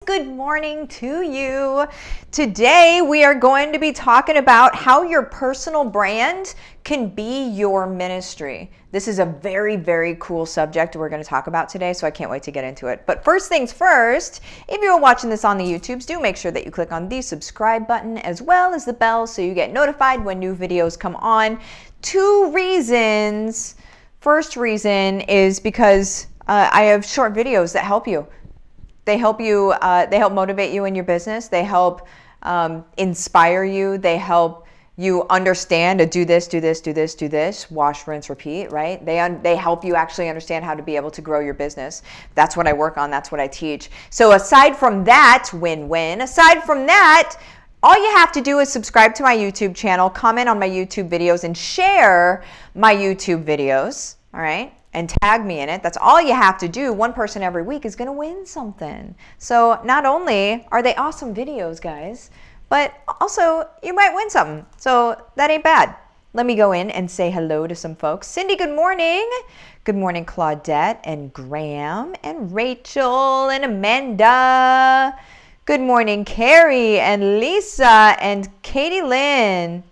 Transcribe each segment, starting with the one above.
Good morning to you. Today we are going to be talking about how your personal brand can be your ministry. This is a very, very cool subject we're going to talk about today, so I can't wait to get into it. But first things first, if you're watching this on the YouTubes, do make sure that you click on the subscribe button as well as the bell so you get notified when new videos come on. Two reasons. First reason is because I have short videos that help you. They help you, they help motivate you in your business. They help inspire you. They help you understand to do this, do this, do this, do this, wash, rinse, repeat, right? They help you actually understand how to be able to grow your business. That's what I work on. That's what I teach. So aside from that, win-win. Aside from that, all you have to do is subscribe to my YouTube channel, comment on my YouTube videos, and share my YouTube videos, all right? And tag me in it. That's all you have to do. One person every week is going to win something. So not only are they awesome videos, guys, but also you might win something. So that ain't bad. Let me go in and say hello to some folks. Cindy, good morning. Good morning, Claudette and Graham and Rachel and Amanda. Good morning, Carrie and Lisa and Katie Lynn.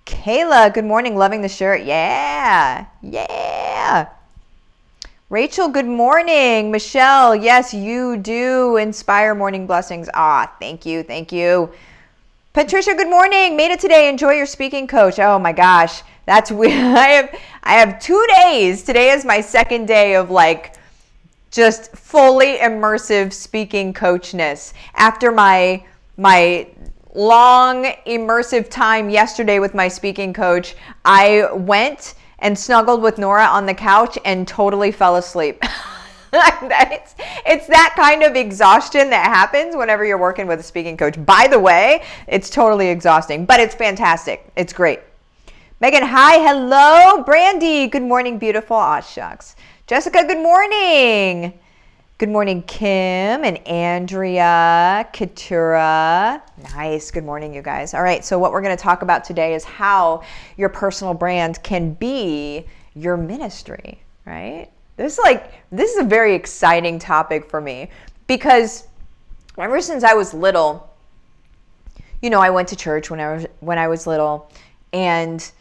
Kayla, good morning. Loving the shirt. Yeah. Rachel, good morning. Michelle, yes, you do inspire morning blessings. Thank you. Patricia, good morning. Made it today. Enjoy your speaking coach. Oh my gosh. That's weird. I have 2 days. Today is my second day of just fully immersive speaking coachness. After my long immersive time yesterday with my speaking coach, I went and snuggled with Nora on the couch and totally fell asleep. It's that kind of exhaustion that happens whenever you're working with a speaking coach. By the way, it's totally exhausting, but it's fantastic. It's great. Megan, hi, hello. Brandy, good morning, beautiful. Shucks. Jessica, good morning. Good morning, Kim and Andrea, Katura. Nice. Good morning, you guys. All right. So what we're going to talk about today is how your personal brand can be your ministry, right? This is a very exciting topic for me because ever since I was little, I went to church when I was little, and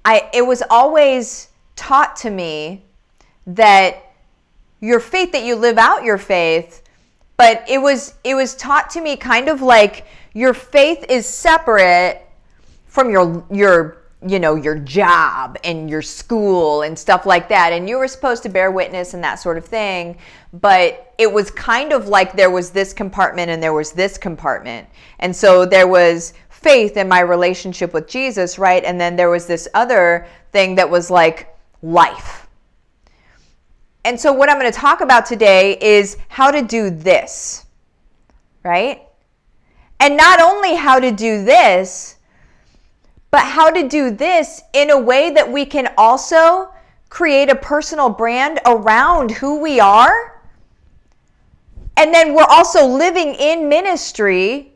it was always taught to me that your faith, that you live out your faith, but it was taught to me kind of like your faith is separate from your job and your school and stuff like that, and you were supposed to bear witness and that sort of thing, but it was kind of like there was this compartment and there was this compartment, and so there was faith in my relationship with Jesus, right? And then there was this other thing that was like life. And so what I'm going to talk about today is how to do this, right? And not only how to do this, but how to do this in a way that we can also create a personal brand around who we are. And then we're also living in ministry.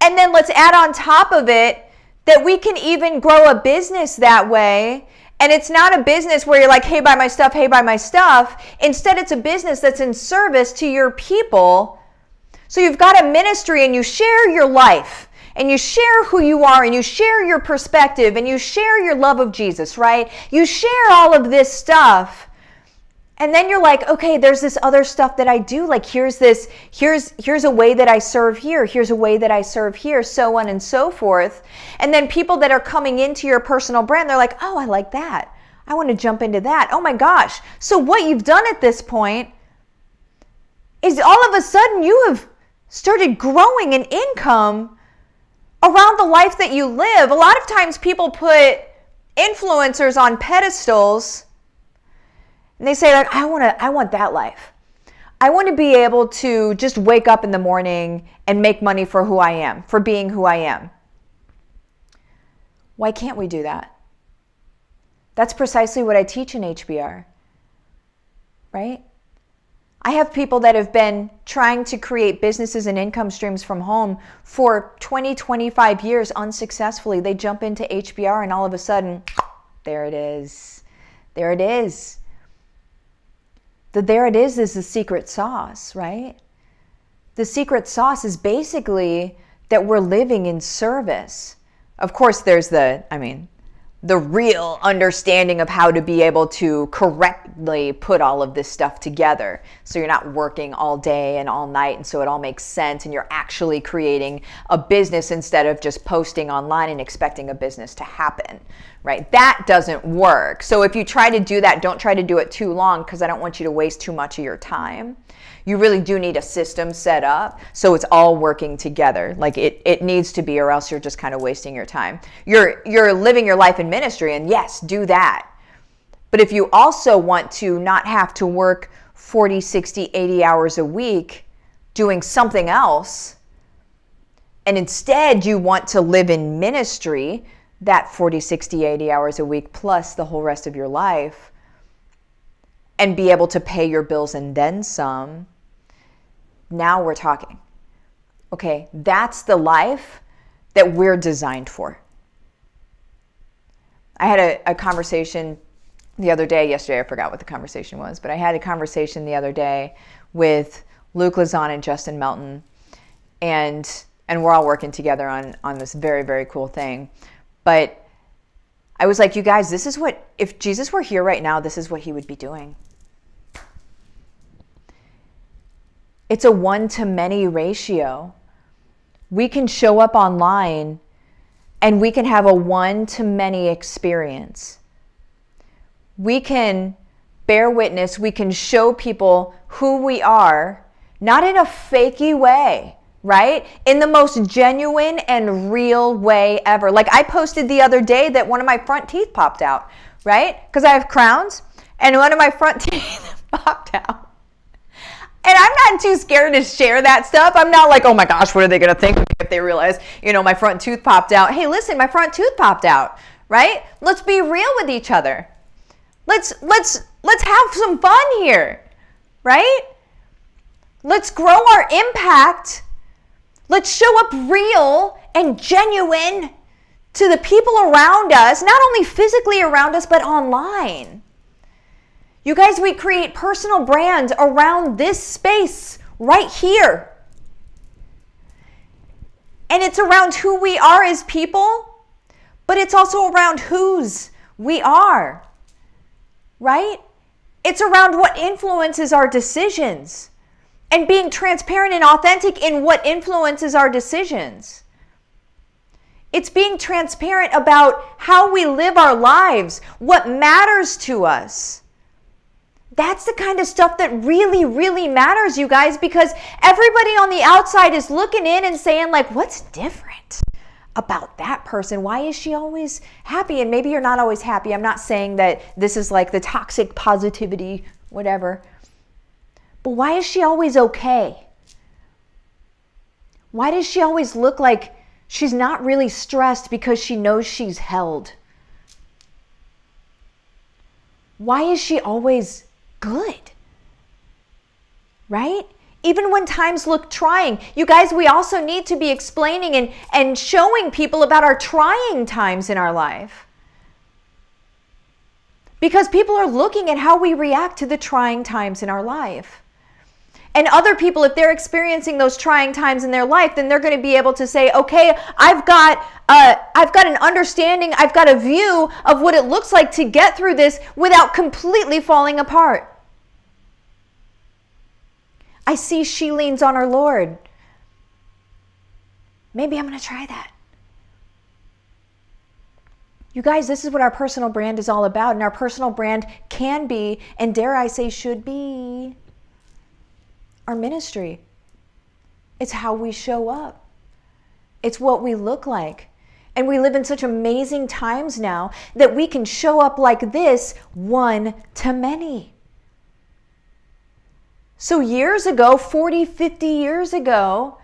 And then let's add on top of it that we can even grow a business that way. And it's not a business where you're like, hey, buy my stuff, hey, buy my stuff. Instead, it's a business that's in service to your people. So you've got a ministry and you share your life and you share who you are and you share your perspective and you share your love of Jesus, right? You share all of this stuff. And then you're like, okay, there's this other stuff that I do. Like here's a way that I serve here. Here's a way that I serve here, so on and so forth. And then people that are coming into your personal brand, they're like, oh, I like that. I want to jump into that. Oh my gosh. So what you've done at this point is all of a sudden you have started growing an income around the life that you live. A lot of times people put influencers on pedestals. And they say, like, I want that life. I want to be able to just wake up in the morning and make money for who I am, for being who I am. Why can't we do that? That's precisely what I teach in HBR, right? I have people that have been trying to create businesses and income streams from home for 20, 25 years unsuccessfully. They jump into HBR and all of a sudden, there it is. There it is. The there it is the secret sauce, right? The secret sauce is basically that we're living in service. Of course, there's the real understanding of how to be able to correctly put all of this stuff together. So you're not working all day and all night, and so it all makes sense, and you're actually creating a business instead of just posting online and expecting a business to happen, right? That doesn't work. So if you try to do that, don't try to do it too long, because I don't want you to waste too much of your time. You really do need a system set up so it's all working together. Like it needs to be, or else you're just kind of wasting your time. You're living your life in ministry, and yes, do that. But if you also want to not have to work 40, 60, 80 hours a week doing something else, and instead you want to live in ministry, that 40, 60, 80 hours a week plus the whole rest of your life, and be able to pay your bills and then some, now we're talking. Okay, that's the life that we're designed for. I had a conversation the other day, yesterday, I forgot what the conversation was, but I had a conversation the other day with Luke Lazan and Justin Melton, and we're all working together on this very, very cool thing. But I was like, you guys, this is what, if Jesus were here right now, this is what he would be doing. It's a 1-to-many ratio. We can show up online and we can have a 1-to-many experience. We can bear witness. We can show people who we are, not in a fakey way, right? In the most genuine and real way ever. Like I posted the other day that one of my front teeth popped out, right? Because I have crowns, and one of my front teeth popped out. And I'm not too scared to share that stuff. I'm not like, oh my gosh, what are they going to think if they realize, my front tooth popped out? Hey, listen, my front tooth popped out, right? Let's be real with each other. Let's have some fun here, right? Let's grow our impact. Let's show up real and genuine to the people around us, not only physically around us, but online. You guys, we create personal brands around this space right here. And it's around who we are as people, but it's also around whose we are, right? It's around what influences our decisions and being transparent and authentic in what influences our decisions. It's being transparent about how we live our lives, what matters to us. That's the kind of stuff that really, really matters, you guys, because everybody on the outside is looking in and saying, like, what's different about that person? Why is she always happy? And maybe you're not always happy. I'm not saying that this is like the toxic positivity, whatever. But why is she always okay? Why does she always look like she's not really stressed because she knows she's held? Why is she always good? Right? Even when times look trying. You guys, we also need to be explaining and showing people about our trying times in our life. Because people are looking at how we react to the trying times in our life. And other people, if they're experiencing those trying times in their life, then they're going to be able to say, okay, I've got an understanding, I've got a view of what it looks like to get through this without completely falling apart. I see she leans on her Lord. Maybe I'm going to try that. You guys, this is what our personal brand is all about. And our personal brand can be, and dare I say should be, our ministry. It's how we show up. It's what we look like. And we live in such amazing times now that we can show up like this 1-to-many. So years ago, 40, 50 years ago,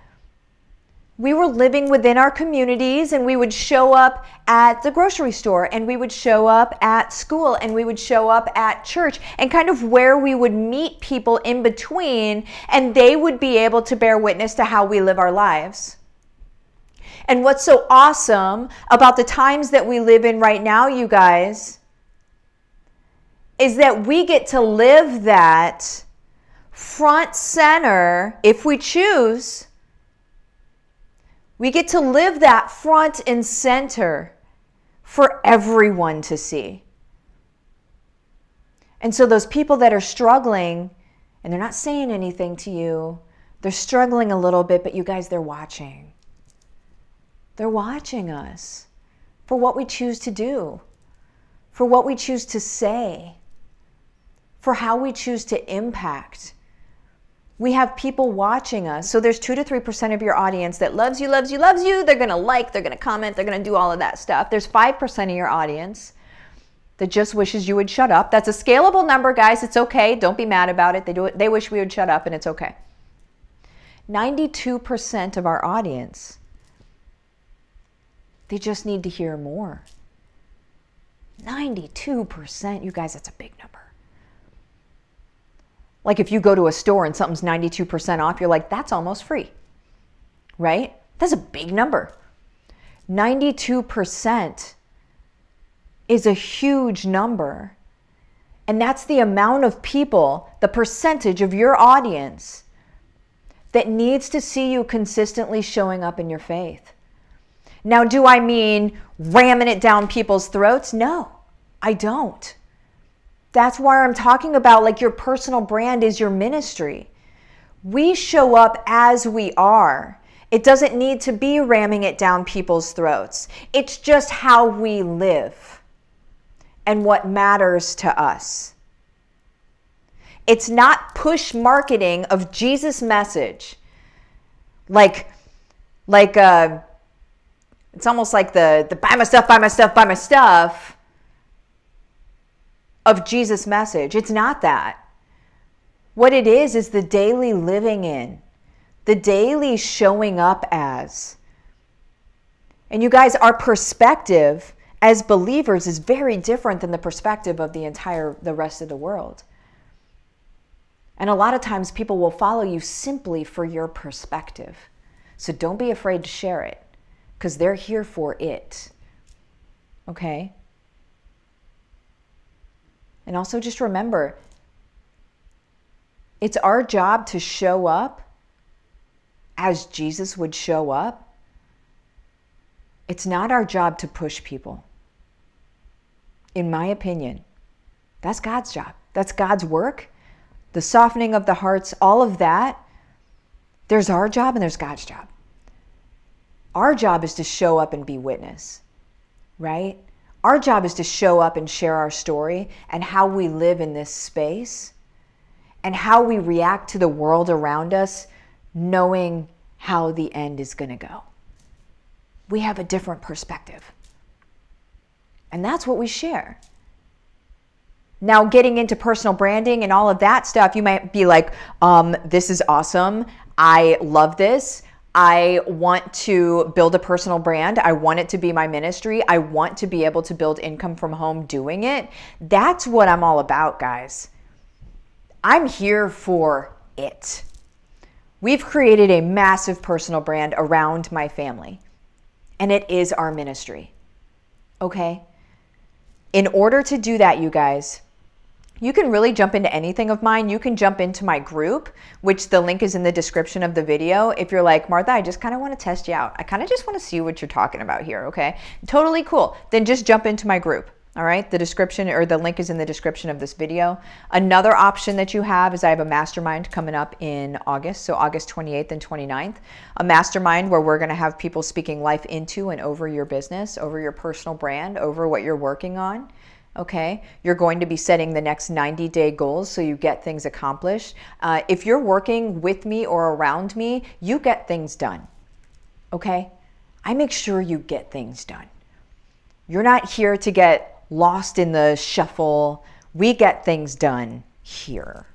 we were living within our communities, and we would show up at the grocery store, and we would show up at school, and we would show up at church, and kind of where we would meet people in between, and they would be able to bear witness to how we live our lives. And what's so awesome about the times that we live in right now, you guys, is that we get to live that front center, if we choose. We get to live that front and center for everyone to see. And so those people that are struggling, and they're not saying anything to you, they're struggling a little bit, but you guys, they're watching. They're watching us for what we choose to do, for what we choose to say, for how we choose to impact. We have people watching us. So there's 2 to 3% of your audience that loves you, loves you, loves you. They're going to like, they're going to comment, they're going to do all of that stuff. There's 5% of your audience that just wishes you would shut up. That's a scalable number, guys. It's okay. Don't be mad about it. They wish we would shut up, and it's okay. 92% of our audience, they just need to hear more. 92%, you guys, that's a big number. Like if you go to a store and something's 92% off, you're like, that's almost free, right? That's a big number. 92% is a huge number. And that's the amount of people, the percentage of your audience that needs to see you consistently showing up in your faith. Now, do I mean ramming it down people's throats? No, I don't. That's why I'm talking about like your personal brand is your ministry. We show up as we are. It doesn't need to be ramming it down people's throats. It's just how we live and what matters to us. It's not push marketing of Jesus' message. It's almost like the buy my stuff, buy my stuff, buy my stuff of Jesus' message. It's not that. What it is the daily living in, the daily showing up as. And you guys, our perspective as believers is very different than the perspective of the rest of the world. And a lot of times people will follow you simply for your perspective. So don't be afraid to share it, because they're here for it. Okay? And also just remember, it's our job to show up as Jesus would show up. It's not our job to push people. In my opinion, that's God's job. That's God's work. The softening of the hearts, all of that. There's our job and there's God's job. Our job is to show up and be witness, right? Our job is to show up and share our story and how we live in this space and how we react to the world around us, knowing how the end is going to go. We have a different perspective. And that's what we share. Now, getting into personal branding and all of that stuff, you might be like, this is awesome. I love this. I want to build a personal brand. I want it to be my ministry. I want to be able to build income from home doing it. That's what I'm all about, guys. I'm here for it. We've created a massive personal brand around my family, and it is our ministry. Okay? In order to do that, you guys, you can really jump into anything of mine. You can jump into my group, which the link is in the description of the video. If you're like, Martha, I just kind of want to test you out. I kind of just want to see what you're talking about here, okay? Totally cool. Then just jump into my group, all right? The description or the link is in the description of this video. Another option that you have is I have a mastermind coming up in August, so August 28th and 29th. A mastermind where we're going to have people speaking life into and over your business, over your personal brand, over what you're working on. Okay, you're going to be setting the next 90-day goals so you get things accomplished. If you're working with me or around me, you get things done. Okay, I make sure you get things done. You're not here to get lost in the shuffle. We get things done here.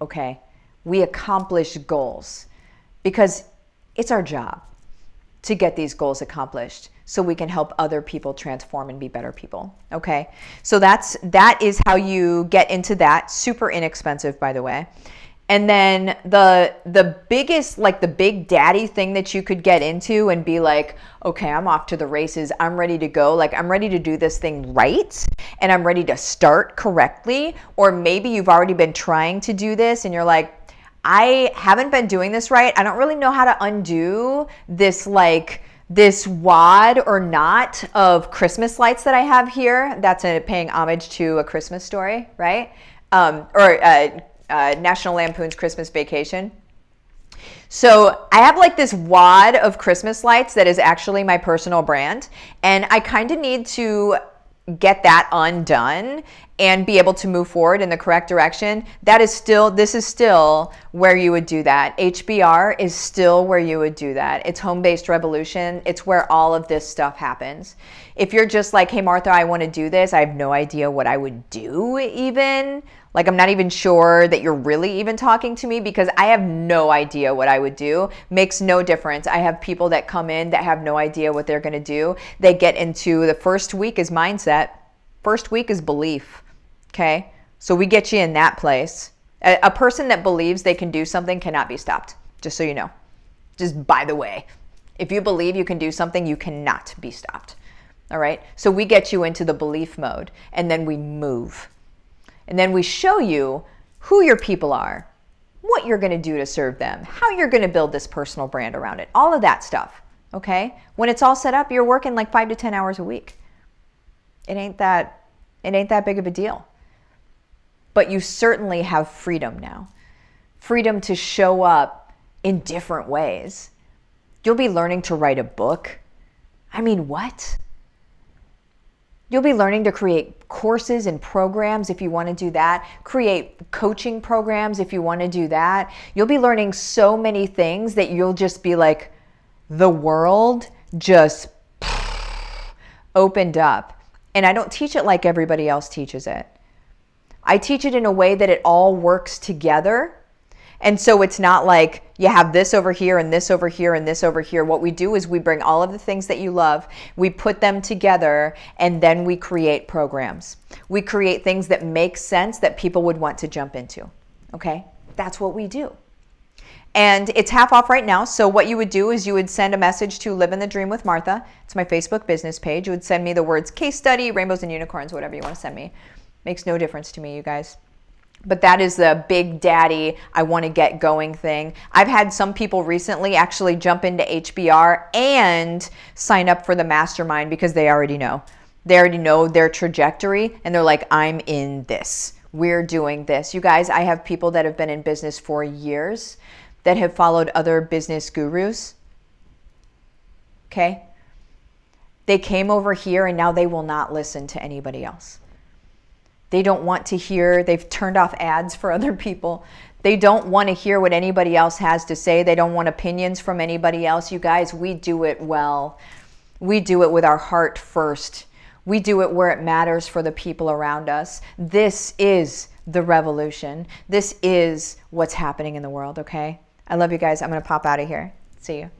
Okay, we accomplish goals because it's our job to get these goals accomplished so we can help other people transform and be better people. Okay, so that is how you get into that. Super inexpensive, by the way. And then the biggest, like the big daddy thing that you could get into and be like, okay, I'm off to the races. I'm ready to go. Like, I'm ready to do this thing right. And I'm ready to start correctly. Or maybe you've already been trying to do this and you're like, I haven't been doing this right. I don't really know how to undo this, like, this wad or knot of Christmas lights that I have here. That's paying homage to A Christmas Story, right? National Lampoon's Christmas Vacation. So I have like this wad of Christmas lights that is actually my personal brand, and I kind of need to get that undone and be able to move forward in the correct direction. This is still where you would do that. HBR is still where you would do that. It's Home-Based Revolution. It's where all of this stuff happens. If you're just like, hey, Martha, I want to do this, I have no idea what I would do even. Like, I'm not even sure that you're really even talking to me, because I have no idea what I would do. Makes no difference. I have people that come in that have no idea what they're going to do. They get into the first week is mindset. First week is belief. Okay? So we get you in that place. A person that believes they can do something cannot be stopped. Just so you know. Just by the way. If you believe you can do something, you cannot be stopped. All right? So we get you into the belief mode, and then we move. And then we show you who your people are, what you're going to do to serve them, how you're going to build this personal brand around it, all of that stuff, okay? When it's all set up, you're working like 5 to 10 hours a week. It ain't that big of a deal. But you certainly have freedom now. Freedom to show up in different ways. You'll be learning to write a book. I mean, what? You'll be learning to create courses and programs if you want to do that. Create coaching programs if you want to do that. You'll be learning so many things that you'll just be like, the world just opened up. And I don't teach it like everybody else teaches it. I teach it in a way that it all works together. And so it's not like you have this over here and this over here and this over here. What we do is we bring all of the things that you love, we put them together, and then we create programs. We create things that make sense that people would want to jump into. Okay? That's what we do. And it's half off right now. So what you would do is you would send a message to Living the Dream with Martha. It's my Facebook business page. You would send me the words case study, rainbows and unicorns, whatever you want to send me. Makes no difference to me, you guys. But that is the big daddy, I want to get going thing. I've had some people recently actually jump into HBR and sign up for the mastermind because they already know. They already know their trajectory, and they're like, I'm in this. We're doing this. You guys, I have people that have been in business for years that have followed other business gurus. Okay? They came over here and now they will not listen to anybody else. They don't want to hear, they've turned off ads for other people. They don't want to hear what anybody else has to say. They don't want opinions from anybody else. You guys, we do it well. We do it with our heart first. We do it where it matters for the people around us. This is the revolution. This is what's happening in the world, okay? I love you guys. I'm going to pop out of here. See you.